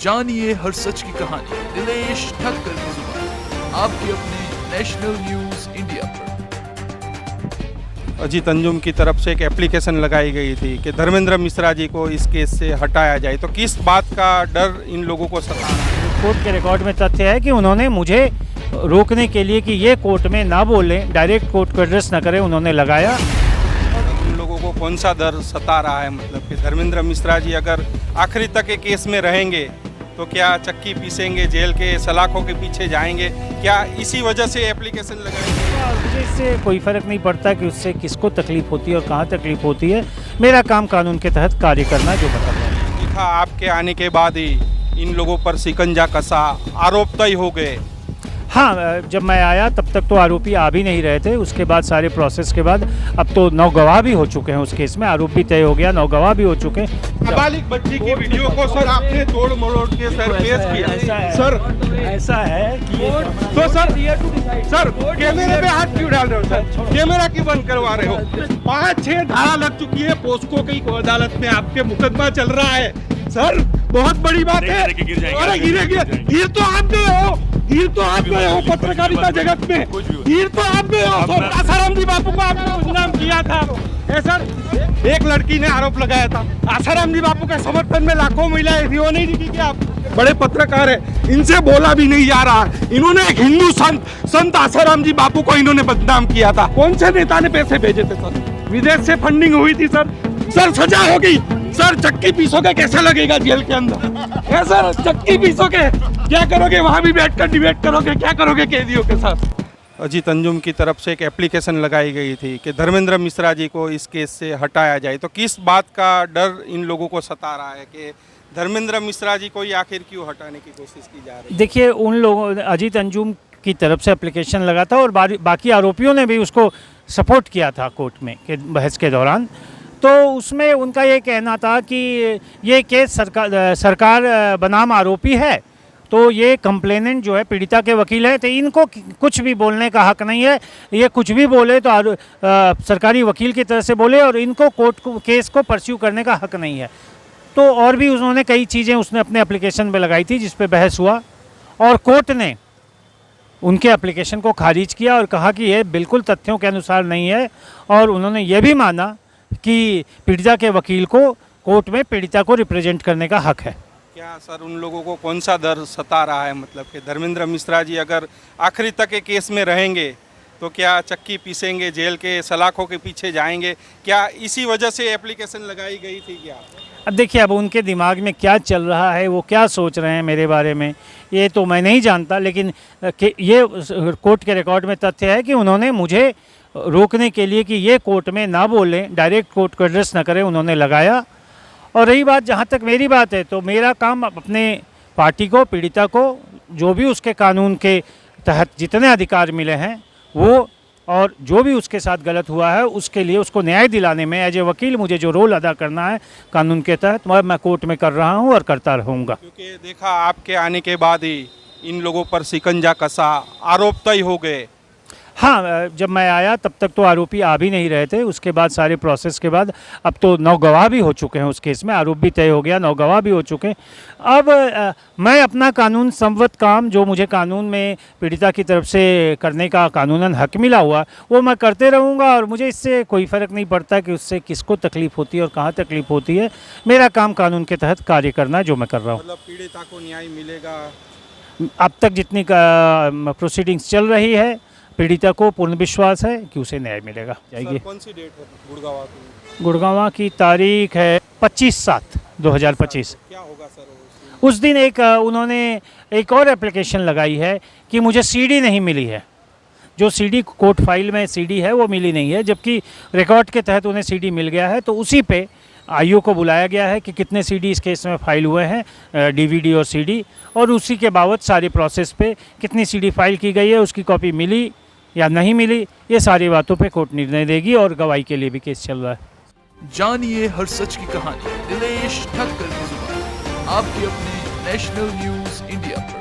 जानिए हर सच की कहानी दिनेश ठक्कर की जुबान आपके अपने नेशनल न्यूज इंडिया पर। अजीत अंजुम की तरफ से एक एप्लीकेशन लगाई गई थी कि धर्मेंद्र मिश्रा जी को इस केस से हटाया जाए, तो किस बात का डर इन लोगों को सता रहा है? कोर्ट के रिकॉर्ड में तथ्य है कि उन्होंने मुझे रोकने के लिए कि ये कोर्ट में ना बोले, डायरेक्ट कोर्ट को एड्रेस न करें, उन्होंने लगाया। उन लोगों को कौन सा डर सता रहा है, मतलब कि धर्मेंद्र मिश्रा जी अगर आखिरी तक के केस में रहेंगे तो क्या चक्की पीसेंगे, जेल के सलाखों के पीछे जाएंगे, क्या इसी वजह से एप्लीकेशन लगाएंगे? मुझे इससे कोई फर्क नहीं पड़ता कि उससे किसको तकलीफ होती है और कहाँ तकलीफ होती है। मेरा काम कानून के तहत कार्य करना, जो बता रहा हूँ। देखा आपके आने के बाद ही इन लोगों पर शिकंजा कसा, आरोप तय हो गए। हाँ, जब मैं आया तब तक तो आरोपी आ भी नहीं रहे थे। उसके बाद सारे प्रोसेस के बाद अब तो 9 गवाह भी हो चुके हैं उस केस में, आरोप भी तय हो गया, 9 गवाह भी हो चुके हैं। नाबालिग बच्ची की वीडियो को सर आपने तोड़ मरोड़ के सर पेश किया। सर ऐसा है कि तो सर कैमरे पे हाथ क्यों डाल रहे हो सर? कैमरा क्यों बंद करवा रहे हो? 5-6 धारा लग चुकी है, पोस्को की अदालत में आपके मुकदमा चल रहा है सर। बहुत बड़ी बात है। अरे गिर तो आप गए हो, गिर तो आप गए हो पत्रकारिता जगत में, गिर तो आप गए हो। आसाराम जी बापू को आपने बदनाम किया था सर। एक लड़की ने आरोप लगाया था आसाराम जी बापू के समर्थन में लाखों महिलाएं थी, वो नहीं दिखी क्या? आप बड़े पत्रकार है, इनसे बोला भी नहीं जा रहा। इन्होंने एक हिंदू संत आसाराम जी बापू को इन्होंने बदनाम किया था। कौन से नेता ने पैसे भेजे थे सर? विदेश से फंडिंग हुई थी सर। सर सजा होगी सर, चक्की पीसोगे, कैसा लगेगा जेल के अंदर? है सर, चक्की पीसोगे, क्या करोगे? वहां भी बैठकर डिबेट करोगे, क्या करोगे कैदियों के साथ? अजीत अंजुम की तरफ से एक एप्लीकेशन लगाई गई थी कि धर्मेंद्र मिश्रा जी को इस केस से हटाया जाए, तो किस बात का डर इन लोगों को सता रहा है कि धर्मेंद्र मिश्रा जी को ही आखिर क्यों हटाने की कोशिश की जा रही है? देखिए, उन लोगों अजीत अंजुम की तरफ से एप्लीकेशन लगा था और बाकी आरोपियों ने भी उसको सपोर्ट किया था कोर्ट में के बहस के दौरान। तो उसमें उनका ये कहना था कि ये केस सरकार बनाम आरोपी है, तो ये कंप्लेनेंट जो है पीड़िता के वकील है, तो इनको कुछ भी बोलने का हक नहीं है। ये कुछ भी बोले तो सरकारी वकील की तरह से बोले, और इनको कोर्ट को केस को परस्यू करने का हक नहीं है। तो और भी उन्होंने कई चीज़ें उसने अपने एप्लीकेशन में लगाई थी जिस पे बहस हुआ, और कोर्ट ने उनके एप्लीकेशन को खारिज किया और कहा कि ये बिल्कुल तथ्यों के अनुसार नहीं है। और उन्होंने ये भी माना कि पीड़िता के वकील को कोर्ट में पीड़िता को रिप्रेजेंट करने का हक है। क्या सर उन लोगों को कौन सा डर सता रहा है, मतलब कि धर्मेंद्र मिश्रा जी अगर आखिरी तक के केस में रहेंगे तो क्या चक्की पीसेंगे, जेल के सलाखों के पीछे जाएंगे, क्या इसी वजह से एप्लीकेशन लगाई गई थी क्या? अब देखिए, अब उनके दिमाग में क्या चल रहा है, वो क्या सोच रहे हैं मेरे बारे में, ये तो मैं नहीं जानता। लेकिन ये कोर्ट के रिकॉर्ड में तथ्य है कि उन्होंने मुझे रोकने के लिए कि ये कोर्ट में ना बोले, डायरेक्ट कोर्ट को एड्रेस न करें, उन्होंने लगाया। और रही बात, जहाँ तक मेरी बात है, तो मेरा काम अपने पार्टी को, पीड़िता को, जो भी उसके कानून के तहत जितने अधिकार मिले हैं वो, और जो भी उसके साथ गलत हुआ है उसके लिए उसको न्याय दिलाने में एज ए वकील मुझे जो रोल अदा करना है कानून के तहत, मैं कोर्ट में कर रहा हूँ और करता रहूँगा। क्योंकि देखा आपके आने के बाद ही इन लोगों पर शिकंजा कसा, आरोप तय हो गए। हाँ, जब मैं आया तब तक तो आरोपी आ भी नहीं रहे थे। उसके बाद सारे प्रोसेस के बाद अब तो 9 गवाह भी हो चुके हैं उस केस में, आरोप भी तय हो गया, 9 गवाह भी हो चुके हैं। अब मैं अपना कानून संवत काम, जो मुझे कानून में पीड़िता की तरफ से करने का कानूनन हक मिला हुआ, वो मैं करते रहूँगा। और मुझे इससे कोई फ़र्क नहीं पड़ता कि उससे किसको तकलीफ़ होती है और कहाँ तकलीफ़ होती है। मेरा काम कानून के तहत कार्य करना, जो मैं कर रहा हूँ। मतलब पीड़िता को न्याय मिलेगा? अब तक जितनी प्रोसीडिंग्स चल रही है, पीड़िता को पूर्ण विश्वास है कि उसे न्याय मिलेगा। जाएगी। कौन सी डेट है गुड़गांव की? गुड़गांव की तारीख है 25/7/2025। क्या होगा सर उस दिन उन्होंने एक और एप्लीकेशन लगाई है कि मुझे सीडी नहीं मिली है। जो सीडी कोर्ट फाइल में सीडी है वो मिली नहीं है, जबकि रिकॉर्ड के तहत उन्हें सीडी मिल गया है। तो उसी पे आईओ को बुलाया गया है कि कितने सीडी इस केस में फाइल हुए हैं, डीवीडी और सीडी, और उसी के बाबत सारी प्रोसेस पे कितनी सीडी फाइल की गई है, उसकी कॉपी मिली या नहीं मिली, ये सारी बातों पे कोर्ट निर्णय देगी। और गवाही के लिए भी केस चल रहा है। जानिए हर सच की कहानी दिनेश ठक्कर की जुबान आपके अपने नेशनल न्यूज इंडिया पर।